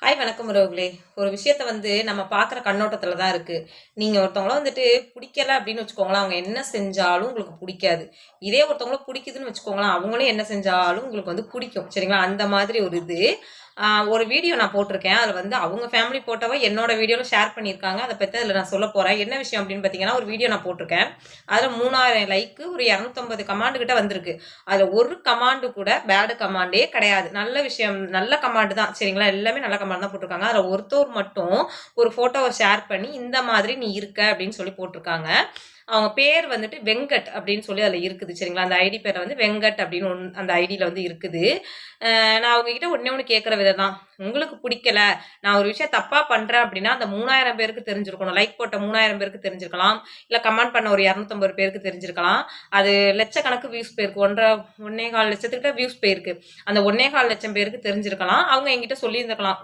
Hi வணக்கம் உறவுகளே. ஒரு விஷயத்த நம்ம பார்க்குற கண்ணோட்டத்துல தான் இருக்கு. நீங்க ஒருத்தவங்கள புடிக்கல அப்படின்னு வச்சுக்கோங்களேன், அவங்க என்ன செஞ்சாலும் உங்களுக்கு புடிக்காது. இதே ஒருத்தவங்கள புடிக்குதுன்னு வச்சுக்கோங்களேன், அவங்களும் என்ன செஞ்சாலும் உங்களுக்கு புடிக்கும். சரிங்களா? அந்த மாதிரி ஒரு இது. ஒரு வீடியோ நான் போட்டிருக்கேன். அதுல அவங்க ஃபேமிலி ஃபோட்டோவ என்னோட வீடியோல ஷேர் பண்ணியிருக்காங்க. அத பத்தி அதுல நான் சொல்லப் போறேன். என்ன விஷயம் அப்படின்னு பார்த்தீங்கன்னா, ஒரு வீடியோ நான் போட்டிருக்கேன். அதுல 3000 லைக்கு, ஒரு 250 கமாண்ட் கிட்ட வந்திருக்கு. அதுல ஒரு கமாண்ட் கூட பேட் கமாண்டே கிடையாது. நல்ல விஷயம், நல்ல கமாண்ட் தான். சரிங்களா? எல்லாமே நல்ல கமாண்ட் தான் போட்டிருக்காங்க. அதுல ஒருத்தர் மட்டும் ஒரு ஃபோட்டோவ ஷேர் பண்ணி, இந்த மாதிரி நீ இருக்க அப்படின்னு சொல்லி போட்டிருக்காங்க. அவங்க பேர் வெங்கட் அப்படின்னு சொல்லி அதுல இருக்குது. சரிங்களா? அந்த ஐடி பேர்ல வெங்கட் அப்படின்னு அந்த ஐடியில இருக்குது. நான் அவங்க கிட்ட ஒண்ணே ஒண்ணு கேட்கிற விதம் தான். உங்களுக்கு பிடிக்கல, நான் ஒரு விஷயம் தப்பா பண்றேன் அப்படின்னா, அந்த 3000 பேருக்கு தெரிஞ்சிருக்கணும். லைக் போட்ட 3000 பேருக்கு தெரிஞ்சிருக்கலாம். இல்ல கமெண்ட் பண்ண ஒரு 250 பேருக்கு தெரிஞ்சிருக்கலாம். அது லட்சக்கணக்கு வியூஸ் போயிருக்கு. 1.25 லட்சத்துக்கிட்ட வியூஸ் போயிருக்கு. அந்த 1.25 லட்சம் பேருக்கு தெரிஞ்சிருக்கலாம். அவங்க என்கிட்ட சொல்லியிருந்திருக்கலாம்.